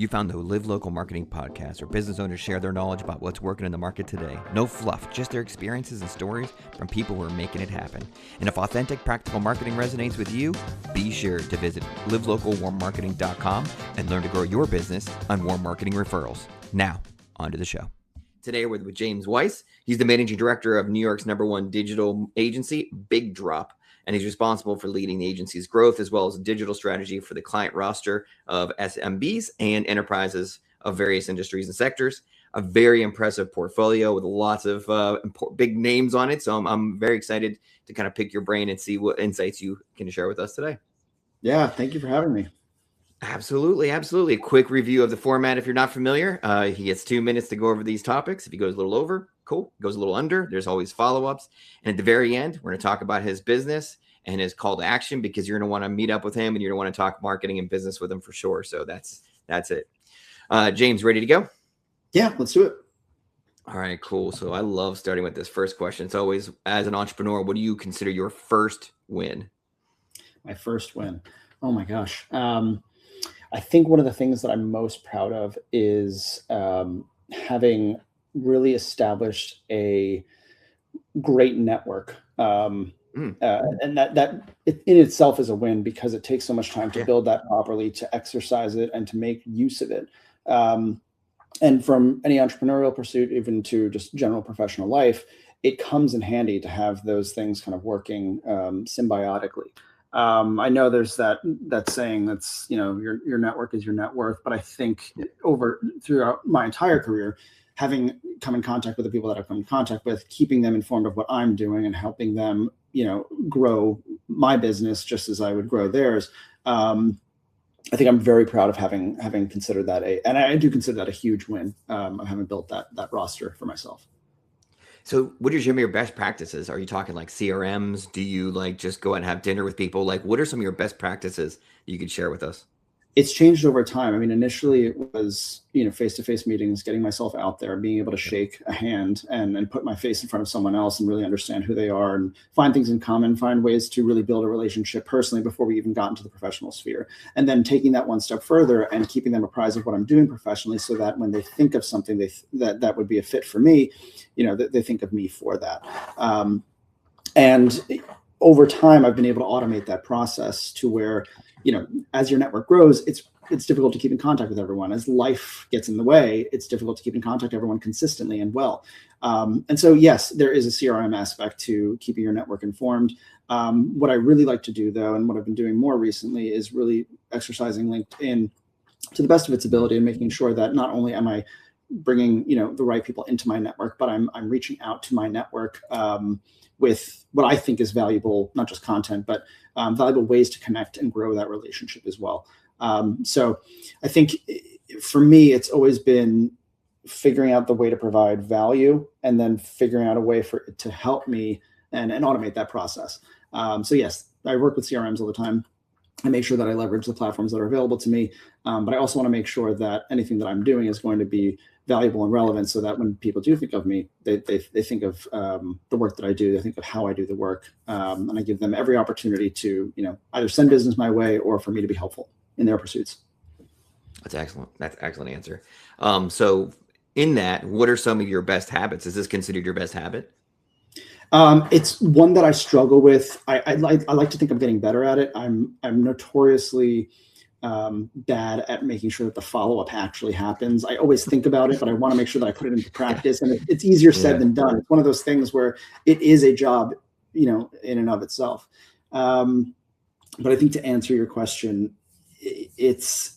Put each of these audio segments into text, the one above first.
You found the Live Local Marketing Podcast, where business owners share their knowledge about what's working in the market today. No fluff, just their experiences and stories from people who are making it happen. And if authentic, practical marketing resonates with you, be sure to visit livelocalwarmmarketing.com and learn to grow your business on warm marketing referrals. Now, on to the show. Today, we're with James Weiss. He's the managing director of New York's #1 digital agency, Big Drop, and he's responsible for leading the agency's growth as well as digital strategy for the client roster of SMBs and enterprises of various industries and sectors. A very impressive portfolio with lots of big names on it. So I'm very excited to kind of pick your brain and see what insights you can share with us today. Yeah, thank you for having me. Absolutely. A quick review of the format if you're not familiar. He gets 2 minutes to go over these topics. If he goes a little over, cool. Goes a little under, there's always follow-ups. And at the very end, we're going to talk about his business and his call to action, because you're going to want to meet up with him and you're going to want to talk marketing and business with him for sure. So that's it. James, ready to go? Yeah, let's do it. All right, cool. So I love starting with this first question. It's always, as an entrepreneur, what do you consider your first win? My first win. Oh my gosh. I think one of the things that I'm most proud of is having really established a great network. And that in itself is a win, because it takes so much time to build that properly, to exercise it, and to make use of it. And from any entrepreneurial pursuit, even to just general professional life, it comes in handy to have those things kind of working symbiotically. I know there's that saying that's, your network is your net worth, but I think throughout my entire career, having come in contact with the people that I've come in contact with, keeping them informed of what I'm doing and helping them, grow my business just as I would grow theirs. I think I'm very proud of having considered that and I do consider that a huge win, of having built that roster for myself. So what are some of your best practices? Are you talking like CRMs? Do you just go out and have dinner with people? What are some of your best practices you could share with us? It's changed over time. I mean, initially it was, face-to-face meetings, getting myself out there, being able to shake a hand and put my face in front of someone else and really understand who they are and find things in common, find ways to really build a relationship personally before we even got into the professional sphere. And then taking that one step further and keeping them apprised of what I'm doing professionally, so that when they think of something that would be a fit for me, they think of me for that. And over time, I've been able to automate that process to where, as your network grows, it's difficult to keep in contact with everyone. As life gets in the way, it's difficult to keep in contact with everyone consistently and well. And so, yes, there is a CRM aspect to keeping your network informed. What I really like to do, though, and what I've been doing more recently, is really exercising LinkedIn to the best of its ability and making sure that not only am I bringing, the right people into my network, but I'm reaching out to my network with what I think is valuable, not just content, but valuable ways to connect and grow that relationship as well. So I think for me, it's always been figuring out the way to provide value and then figuring out a way for it to help me and automate that process. So yes, I work with CRMs all the time. I make sure that I leverage the platforms that are available to me. But I also want to make sure that anything that I'm doing is going to be valuable and relevant, so that when people do think of me, they think of the work that I do, they think of how I do the work. And I give them every opportunity to, either send business my way or for me to be helpful in their pursuits. That's excellent. That's an excellent answer. So in that, what are some of your best habits? Is this considered your best habit? It's one that I struggle with. I like to think I'm getting better at it. I'm notoriously bad at making sure that the follow-up actually happens. I always think about it, but I want to make sure that I put it into practice. And it's easier said than done. It's one of those things where it is a job, in and of itself. But I think to answer your question, it's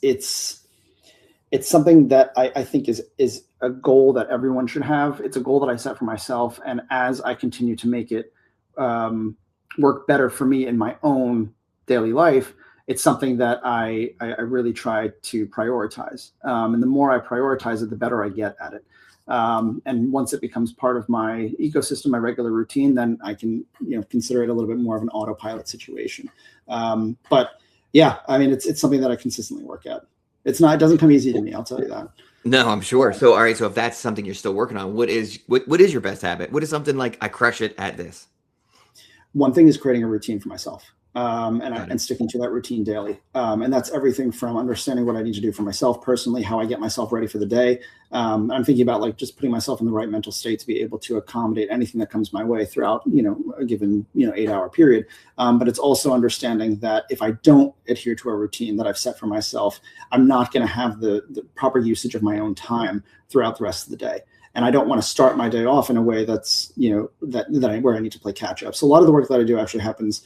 something that I think is a goal that everyone should have. It's a goal that I set for myself. And as I continue to make it work better for me in my own daily life, it's something that I really try to prioritize. And the more I prioritize it, the better I get at it. And once it becomes part of my ecosystem, my regular routine, then I can, consider it a little bit more of an autopilot situation. But yeah, I mean, it's something that I consistently work at. It doesn't come easy to me, I'll tell you that. No, I'm sure. So, all right. So if that's something you're still working on, what is your best habit? What is something like I crush it at this? One thing is creating a routine for myself. and sticking to that routine daily. And that's everything from understanding what I need to do for myself personally, how I get myself ready for the day. I'm thinking about like just putting myself in the right mental state to be able to accommodate anything that comes my way throughout, a given, 8-hour period. But it's also understanding that if I don't adhere to a routine that I've set for myself, I'm not going to have the proper usage of my own time throughout the rest of the day. And I don't want to start my day off in a way that's, where I need to play catch up. So a lot of the work that I do actually happens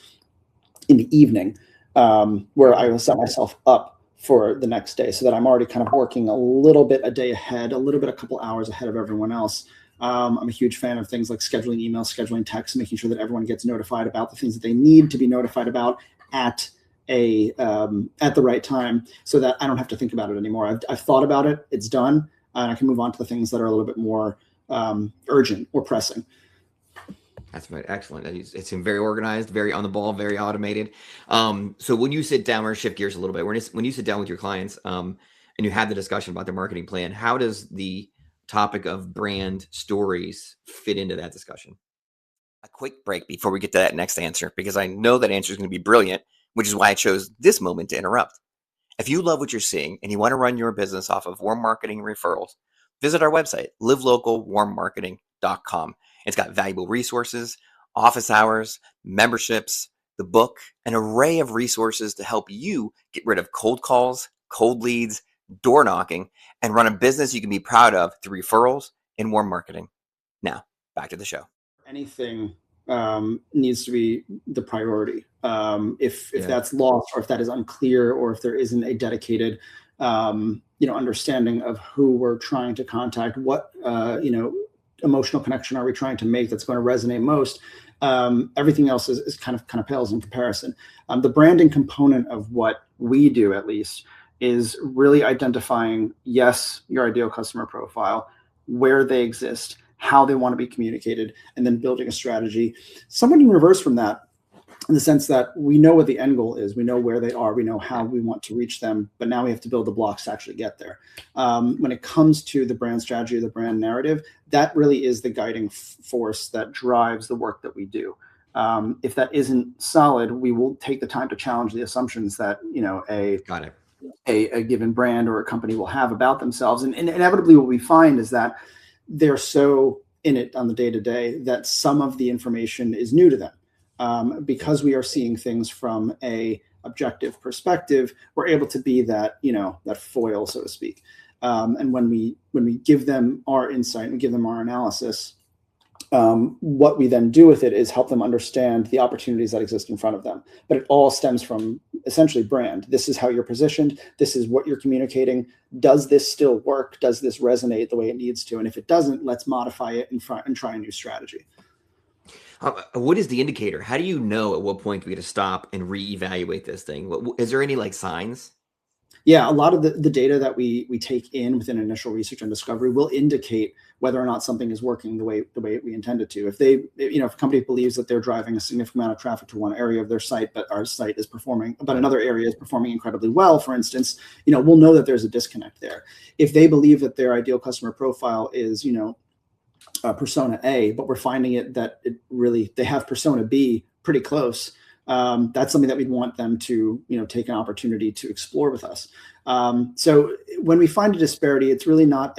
in the evening, where I will set myself up for the next day so that I'm already kind of working a little bit a day ahead, a couple hours ahead of everyone else. I'm a huge fan of things like scheduling emails, scheduling texts, making sure that everyone gets notified about the things that they need to be notified about at the right time, so that I don't have to think about it anymore. I've thought about it, it's done, and I can move on to the things that are a little bit more urgent or pressing. That's right. Excellent. It seemed very organized, very on the ball, very automated. So when you sit down, or shift gears a little bit, when you sit down with your clients and you have the discussion about their marketing plan, how does the topic of brand stories fit into that discussion? A quick break before we get to that next answer, because I know that answer is going to be brilliant, which is why I chose this moment to interrupt. If you love what you're seeing and you want to run your business off of warm marketing referrals, visit our website, livelocalwarmmarketing.com. It's got valuable resources, office hours, memberships, the book, an array of resources to help you get rid of cold calls, cold leads, door knocking, and run a business you can be proud of through referrals and warm marketing. Now, back to the show. Anything needs to be the priority. If that's lost, or if that is unclear, or if there isn't a dedicated understanding of who we're trying to contact, what emotional connection are we trying to make that's going to resonate most, everything else is kind of pales in comparison. The branding component of what we do, at least, is really identifying, yes, your ideal customer profile, where they exist, how they want to be communicated, and then building a strategy somewhat in reverse from that, in the sense that we know what the end goal is, we know where they are, we know how we want to reach them, but now we have to build the blocks to actually get there. When it comes to the brand strategy or the brand narrative, that really is the guiding force that drives the work that we do. If that isn't solid, we will take the time to challenge the assumptions that a given brand or a company will have about themselves. And inevitably what we find is that they're so in it on the day-to-day that some of the information is new to them. Because we are seeing things from a objective perspective, we're able to be that foil, so to speak. And when we give them our insight and we give them our analysis, what we then do with it is help them understand the opportunities that exist in front of them. But it all stems from essentially brand. This is how you're positioned. This is what you're communicating. Does this still work? Does this resonate the way it needs to? And if it doesn't, let's modify it and try a new strategy. What is the indicator? How do you know at what point we got to stop and reevaluate this thing? Is there any signs? Yeah, a lot of the data that we take in within initial research and discovery will indicate whether or not something is working the way we intend it to. If a company believes that they're driving a significant amount of traffic to one area of their site, but our site is performing, but another area is performing incredibly well, for instance, we'll know that there's a disconnect there. If they believe that their ideal customer profile is, persona A, but we're finding that they have persona B pretty close. That's something that we'd want them to, take an opportunity to explore with us. So when we find a disparity, it's really not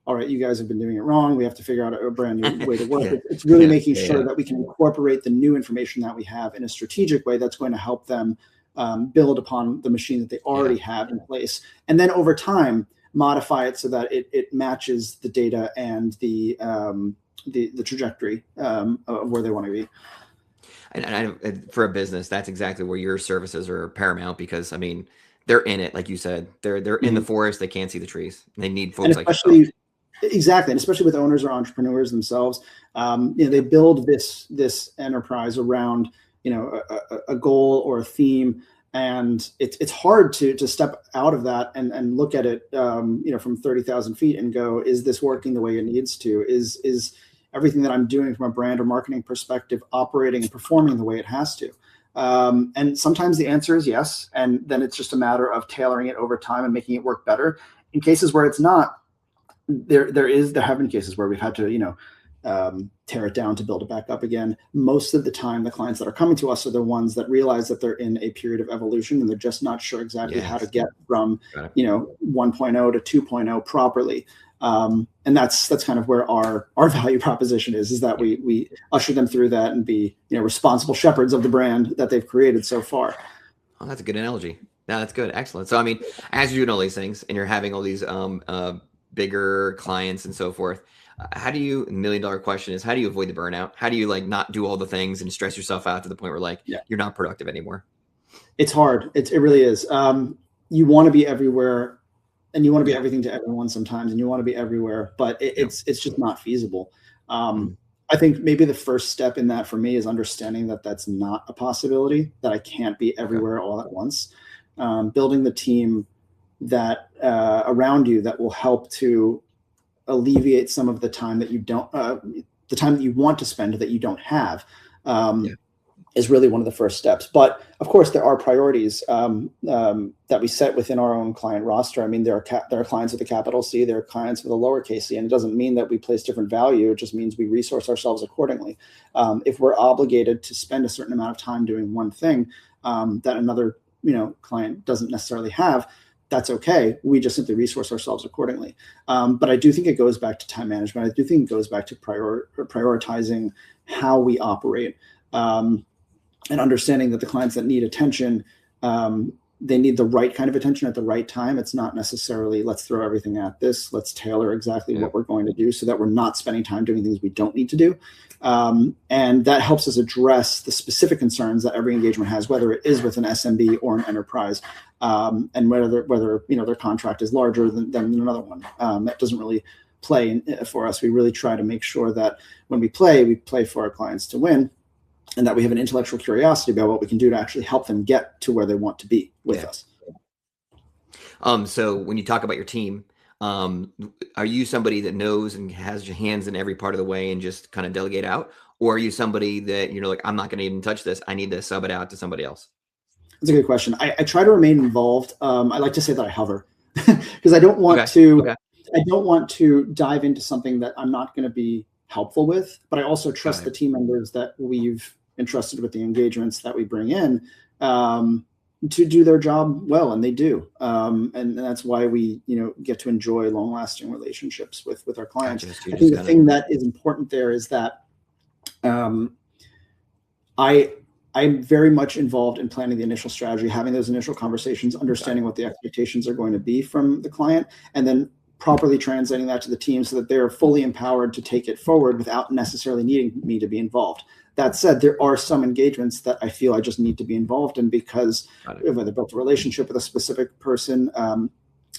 all right, you guys have been doing it wrong, we have to figure out a brand new way to work. It's really making sure that we can incorporate the new information that we have in a strategic way that's going to help them build upon the machine that they already have in place. And then over time, modify it so that it matches the data and the trajectory of where they want to be. And for a business, that's exactly where your services are paramount, because they're in it, like you said, they're in the forest, they can't see the trees. They need folks like yourself. Exactly, and especially with owners or entrepreneurs themselves, they build this enterprise around a goal or a theme. And it's hard to step out of that and look at it, from 30,000 feet and go, is this working the way it needs to? Is everything that I'm doing from a brand or marketing perspective operating and performing the way it has to? And sometimes the answer is yes. And then it's just a matter of tailoring it over time and making it work better. In cases where it's not, there have been cases where we've had to, tear it down to build it back up again. Most of the time, the clients that are coming to us are the ones that realize that they're in a period of evolution and they're just not sure exactly how to get from 1.0 to 2.0 properly. And that's kind of where our value proposition is that we usher them through that and be responsible shepherds of the brand that they've created so far. Oh, that's a good analogy. No, that's good. Excellent. So, I mean, as you're doing all these things and you're having all these bigger clients and so forth, how do you, $1 million question is, how do you avoid the burnout? How do you like not do all the things and stress yourself out to the point where like you're not productive anymore? It's hard. It really is. You want to be everywhere and you want to be everything to everyone sometimes, and you want to be everywhere, but it's just not feasible. I think maybe the first step in that for me is understanding that that's not a possibility, that I can't be everywhere all at once. Building the team that around you that will help to alleviate some of the time that you don't, the time that you want to spend that you don't have, is really one of the first steps. But of course, there are priorities that we set within our own client roster. I mean, there are clients with a capital C, there are clients with a lowercase c, and it doesn't mean that we place different value. It just means we resource ourselves accordingly. If we're obligated to spend a certain amount of time doing one thing that another client doesn't necessarily have, that's okay. We just simply resource ourselves accordingly. But I do think it goes back to time management. I do think it goes back to prioritizing how we operate, and understanding that the clients that need attention, they need the right kind of attention at the right time. It's not necessarily, let's throw everything at this. Let's tailor exactly what we're going to do so that we're not spending time doing things we don't need to do. And that helps us address the specific concerns that every engagement has, whether it is with an SMB or an enterprise, and whether their contract is larger than another one. That doesn't really play for us. We really try to make sure that when we play for our clients to win, and that we have an intellectual curiosity about what we can do to actually help them get to where they want to be with us. So when you talk about your team, are you somebody that knows and has your hands in every part of the way and just kind of delegate out? Or are you somebody that you're like, I'm not going to even touch this, I need to sub it out to somebody else? That's a good question. I try to remain involved. I like to say that I hover because I don't want I don't want to dive into something that I'm not going to be helpful with, but I also trust the team members that we've entrusted with the engagements that we bring in to do their job well, and they do. And that's why we get to enjoy long-lasting relationships with our clients. I think the thing that is important there is that I'm very much involved in planning the initial strategy, having those initial conversations, understanding what the expectations are going to be from the client, and then properly translating that to the team so that they're fully empowered to take it forward without necessarily needing me to be involved. That said, there are some engagements that I feel I just need to be involved in because whether built a relationship with a specific person,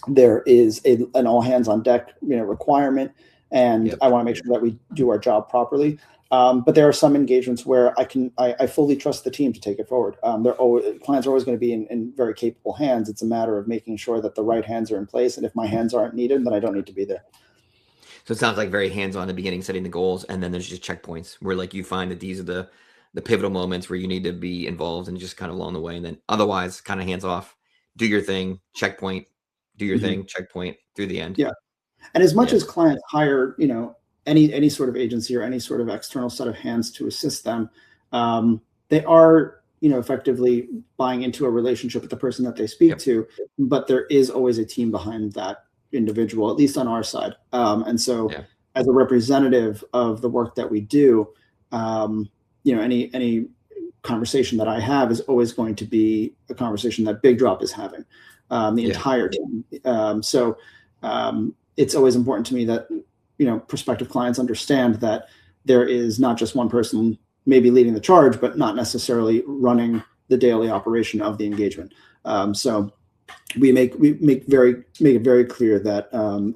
there is an all hands on deck requirement, and I want to make sure that we do our job properly. But there are some engagements where I fully trust the team to take it forward. Clients are always going to be in very capable hands. It's a matter of making sure that the right hands are in place. And if my hands aren't needed, then I don't need to be there. So it sounds like very hands-on in the beginning, setting the goals, and then there's just checkpoints where like you find that these are the pivotal moments where you need to be involved and just kind of along the way. And then otherwise kind of hands off, do your thing, checkpoint, do your thing, checkpoint through the end. Yeah. And as much as clients hire, any sort of agency or any sort of external set of hands to assist them, they are, effectively buying into a relationship with the person that they speak to, but there is always a team behind that individual, at least on our side. And so as a representative of the work that we do, any conversation that I have is always going to be a conversation that Big Drop is having, the entire team. So it's always important to me that prospective clients understand that there is not just one person maybe leading the charge, but not necessarily running the daily operation of the engagement. So we make it very clear that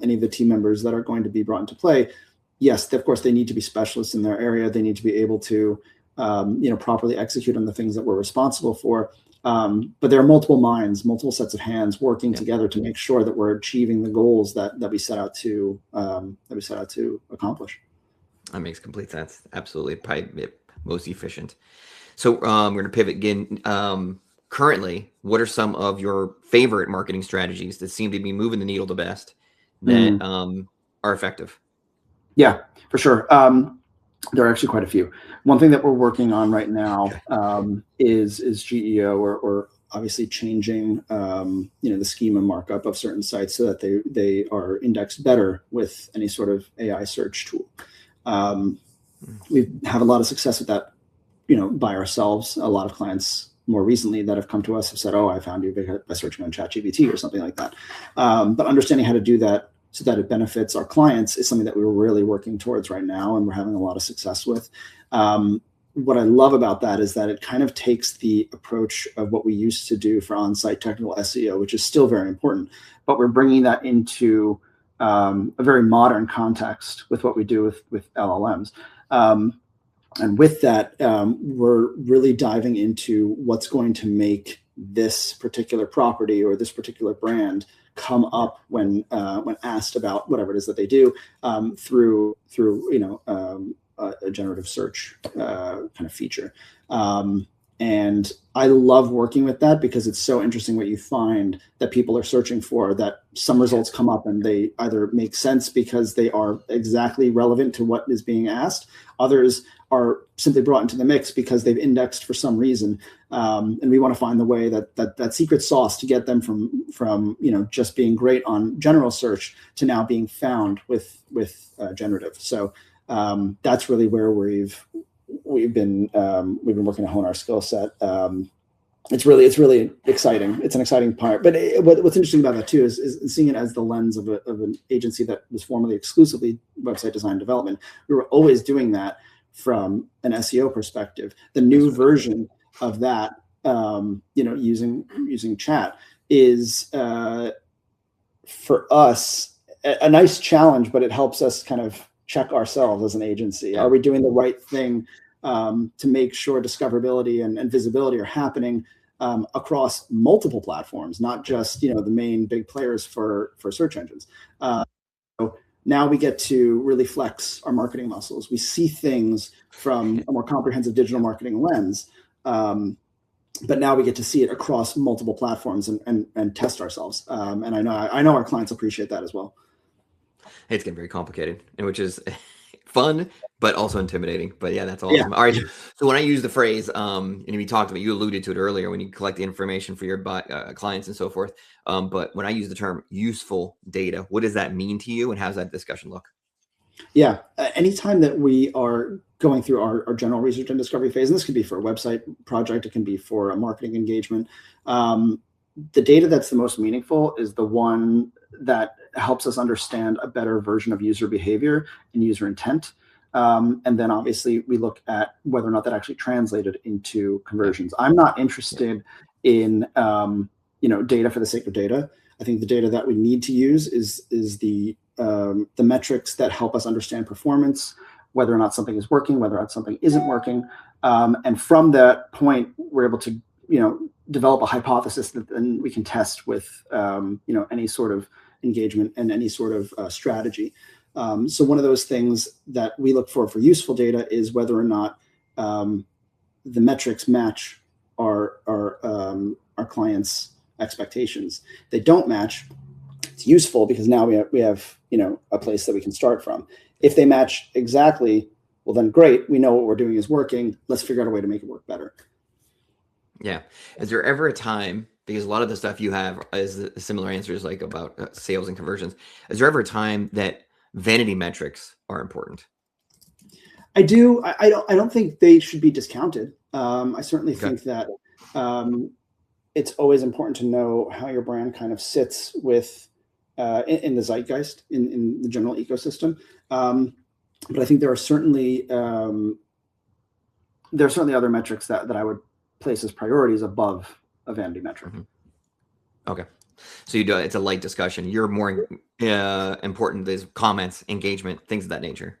any of the team members that are going to be brought into play, yes, of course, they need to be specialists in their area. They need to be able to properly execute on the things that we're responsible for. But there are multiple minds, multiple sets of hands working together to make sure that we're achieving the goals that we set out to accomplish. That makes complete sense. Absolutely, probably most efficient. So we're going to pivot again. Currently, what are some of your favorite marketing strategies that seem to be moving the needle the best that are effective? Yeah, for sure. There are actually quite a few. One thing that we're working on right now is GEO, or obviously changing the schema markup of certain sites so that they are indexed better with any sort of AI search tool. We have a lot of success with that, by ourselves. A lot of clients more recently that have come to us have said, "Oh, I found you by searching on ChatGPT," or something like that. But understanding how to do that so that it benefits our clients is something that we're really working towards right now, and we're having a lot of success with. What I love about that is that it kind of takes the approach of what we used to do for on-site technical SEO, which is still very important, but we're bringing that into a very modern context with what we do with LLMs. And with that, we're really diving into what's going to make this particular property or this particular brand come up when asked about whatever it is that they do, through a generative search kind of feature. And I love working with that because it's so interesting what you find that people are searching for, that some results come up and they either make sense because they are exactly relevant to what is being asked. Others are simply brought into the mix because they've indexed for some reason. And we want to find the way that secret sauce to get them from just being great on general search to now being found with generative. So that's really where we've been working to hone our skill set. It's really exciting. It's an exciting part. But what's interesting about that too is seeing it as the lens of an agency that was formerly exclusively website design and development. We were always doing that from an SEO perspective. The new version of that, using chat is for us a nice challenge, but it helps us kind of check ourselves as an agency. Are we doing the right thing to make sure discoverability and visibility are happening across multiple platforms, not just the main big players for search engines? So now we get to really flex our marketing muscles. We see things from a more comprehensive digital marketing lens, but now we get to see it across multiple platforms and test ourselves. And I know our clients appreciate that as well. It's getting very complicated, and which is fun, but also intimidating. But yeah, that's awesome. Yeah. All right. So when I use the phrase, and we talked about, you alluded to it earlier, when you collect the information for your clients and so forth. But when I use the term useful data, what does that mean to you, and how does that discussion look? Yeah. Anytime that we are going through our general research and discovery phase, and this could be for a website project, it can be for a marketing engagement. The data that's the most meaningful is the one that helps us understand a better version of user behavior and user intent. And then obviously we look at whether or not that actually translated into conversions. I'm not interested in data for the sake of data. I think the data that we need to use is the metrics that help us understand performance, whether or not something is working, whether or not something isn't working. And from that point, we're able to develop a hypothesis that then we can test with any sort of engagement and any sort of strategy. So one of those things that we look for useful data is whether or not the metrics match our clients' expectations. If they don't match, it's useful because now we have a place that we can start from. If they match exactly, well then great, we know what we're doing is working. Let's figure out a way to make it work better. Yeah. Is there ever a time, because a lot of the stuff you have is similar answers like about sales and conversions, is there ever a time that vanity metrics are important? I do. I don't think they should be discounted. I certainly think that it's always important to know how your brand kind of sits with in the zeitgeist, in the general ecosystem. But I think there are certainly other metrics that I would place as priorities above a vanity metric. Mm-hmm. Okay. So it's a light discussion. You're more important as comments, engagement, things of that nature.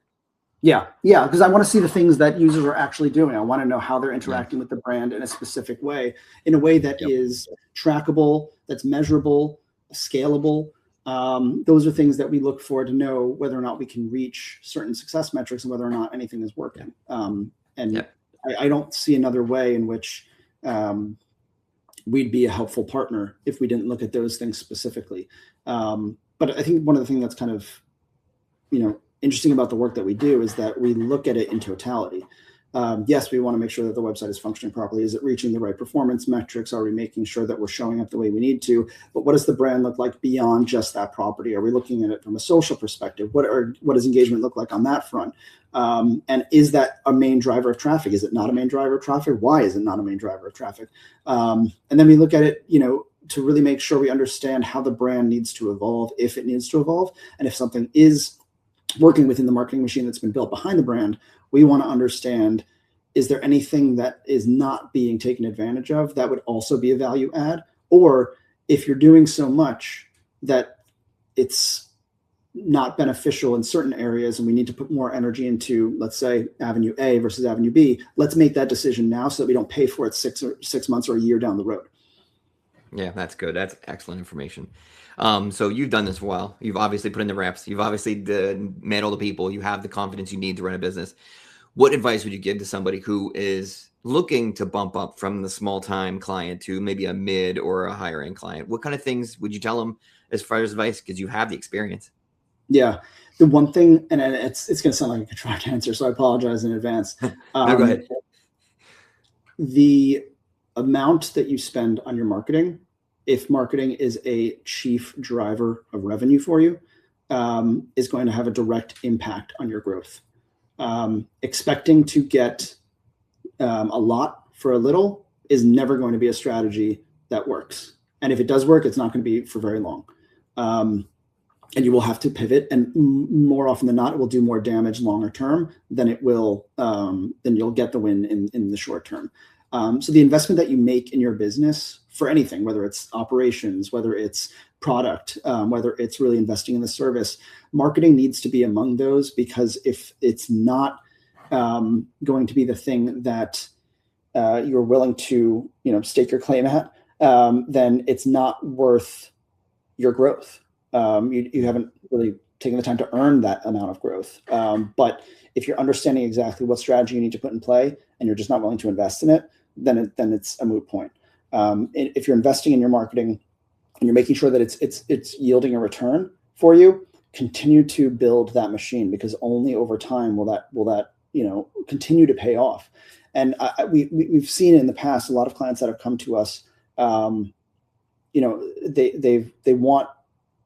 Yeah, because I want to see the things that users are actually doing. I want to know how they're interacting with the brand in a specific way, in a way that is trackable, that's measurable, scalable. Those are things that we look for to know whether or not we can reach certain success metrics and whether or not anything is working. I don't see another way in which we'd be a helpful partner if we didn't look at those things specifically. But I think one of the things that's kind of, interesting about the work that we do is that we look at it in totality. Yes, we want to make sure that the website is functioning properly. Is it reaching the right performance metrics? Are we making sure that we're showing up the way we need to? But what does the brand look like beyond just that property? Are we looking at it from a social perspective? What does engagement look like on that front? And is that a main driver of traffic? Is it not a main driver of traffic? Why is it not a main driver of traffic? And then we look at it, to really make sure we understand how the brand needs to evolve, if it needs to evolve, and if something is working within the marketing machine that's been built behind the brand, we want to understand, is there anything that is not being taken advantage of that would also be a value add? Or if you're doing so much that it's not beneficial in certain areas and we need to put more energy into, let's say, Avenue A versus Avenue B, let's make that decision now so that we don't pay for it 6 months or a year down the road. Yeah, that's good. That's excellent information. So you've done this for a while. You've obviously put in the reps. You've obviously met all the people. You have the confidence you need to run a business. What advice would you give to somebody who is looking to bump up from the small time client to maybe a mid or a higher end client? What kind of things would you tell them as far as advice? Because you have the experience. Yeah. The one thing, and it's going to sound like a contrived answer, so I apologize in advance. No, go ahead. The amount that you spend on your marketing, if marketing is a chief driver of revenue for you, is going to have a direct impact on your growth. Expecting to get a lot for a little is never going to be a strategy that works. And if it does work, it's not going to be for very long. And you will have to pivot, and more often than not, it will do more damage longer term than it will, than you'll get the win in the short term. So the investment that you make in your business for anything, whether it's operations, whether it's product, whether it's really investing in the service, marketing needs to be among those, because if it's not going to be the thing that you're willing to, stake your claim at, then it's not worth your growth. You haven't really taken the time to earn that amount of growth. But if you're understanding exactly what strategy you need to put in play and you're just not willing to invest in it, then it's a moot point. If you're investing in your marketing and you're making sure that it's yielding a return for you, continue to build that machine, because only over time will that continue to pay off. And we've seen in the past a lot of clients that have come to us, they want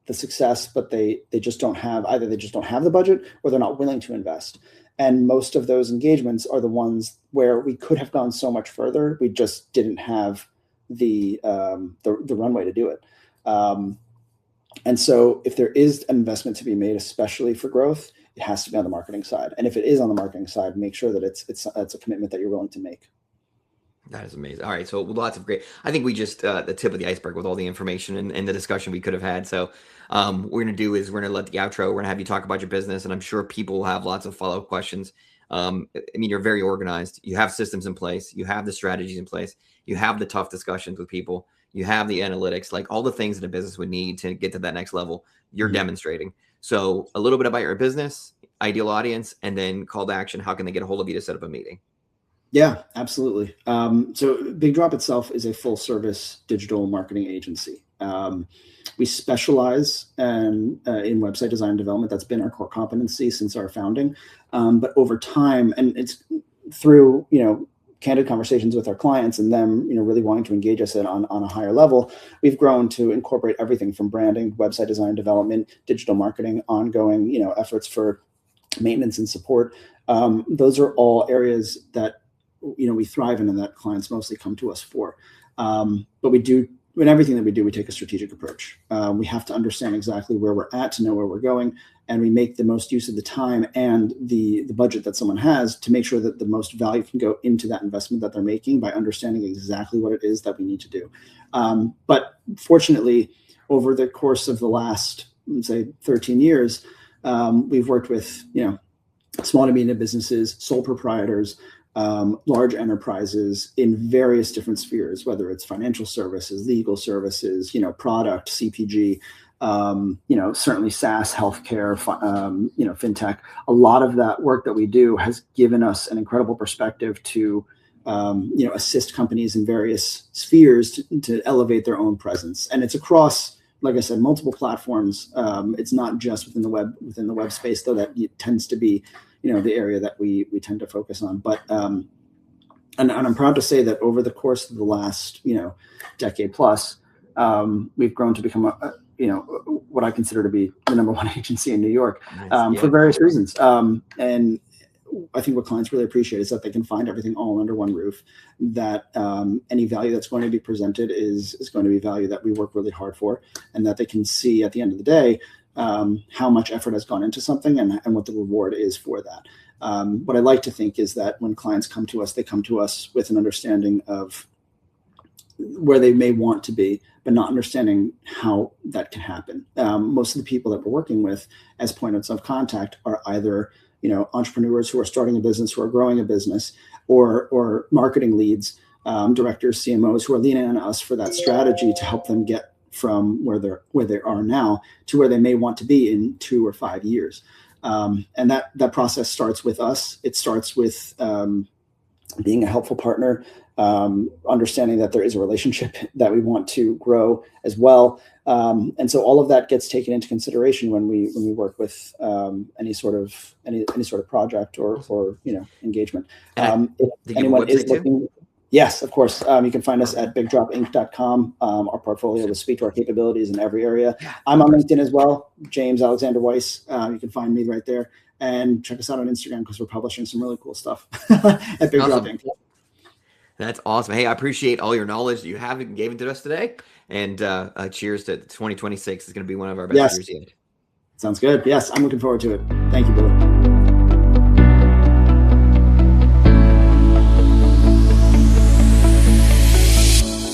the success, but they just don't have the budget, or they're not willing to invest. And most of those engagements are the ones where we could have gone so much further. We just didn't have the runway to do it. And so if there is an investment to be made, especially for growth, it has to be on the marketing side. And if it is on the marketing side, make sure that it's a commitment that you're willing to make. That is amazing. All right. So lots of great, I think we just, the tip of the iceberg with all the information and the discussion we could have had. So what we're going to do is we're going to let the outro, we're going to have you talk about your business, and I'm sure people will have lots of follow-up questions. You're very organized. You have systems in place. You have the strategies in place. You have the tough discussions with people. You have the analytics, like all the things that a business would need to get to that next level. You're demonstrating. So a little bit about your business, ideal audience, and then call to action. How can they get a hold of you to set up a meeting? Yeah, absolutely. So Big Drop itself is a full service digital marketing agency. We specialize in website design and development. That's been our core competency since our founding. But over time, and it's through, candid conversations with our clients and them, really wanting to engage us on a higher level, we've grown to incorporate everything from branding, website design, development, digital marketing, ongoing, efforts for maintenance and support. Those are all areas that, we thrive in and that clients mostly come to us for. But in everything that we do, we take a strategic approach. We have to understand exactly where we're at to know where we're going, and we make the most use of the time and the budget that someone has to make sure that the most value can go into that investment that they're making by understanding exactly what it is that we need to do. But fortunately, over the course of the last, say, 13 years, we've worked with, small to medium businesses, sole proprietors, large enterprises in various different spheres, whether it's financial services, legal services, product, CPG, certainly SaaS, healthcare, fintech. A lot of that work that we do has given us an incredible perspective to, assist companies in various spheres to elevate their own presence. And it's across like I said, multiple platforms. It's not just within the web space, though that tends to be, the area that we tend to focus on. But and I'm proud to say that over the course of the last, decade plus, we've grown to become what I consider to be the #1 agency in New York, for various reasons. And I think what clients really appreciate is that they can find everything all under one roof, that any value that's going to be presented is going to be value that we work really hard for, and that they can see at the end of the day how much effort has gone into something and what the reward is for that. What I like to think is that when clients come to us, they come to us with an understanding of where they may want to be, but not understanding how that can happen. Most of the people that we're working with as points of contact are either entrepreneurs who are starting a business, who are growing a business, or marketing leads, directors, CMOs who are leaning on us for that strategy to help them get from where they are now to where they may want to be in 2 or 5 years. And that process starts with us. It starts with being a helpful partner, understanding that there is a relationship that we want to grow as well. And so all of that gets taken into consideration when we work with any sort of project or engagement. If anyone is looking, yes, of course, you can find us at bigdropinc.com. Our portfolio will speak to our capabilities in every area. I'm on LinkedIn as well, James Alexander Weiss. You can find me right there, and check us out on Instagram because we're publishing some really cool stuff at Big Drop Inc. That's awesome. Hey, I appreciate all your knowledge that you have and gave it to us today. And cheers to 2026. It's going to be one of our best years yet. Sounds good. Yes, I'm looking forward to it. Thank you, Billy.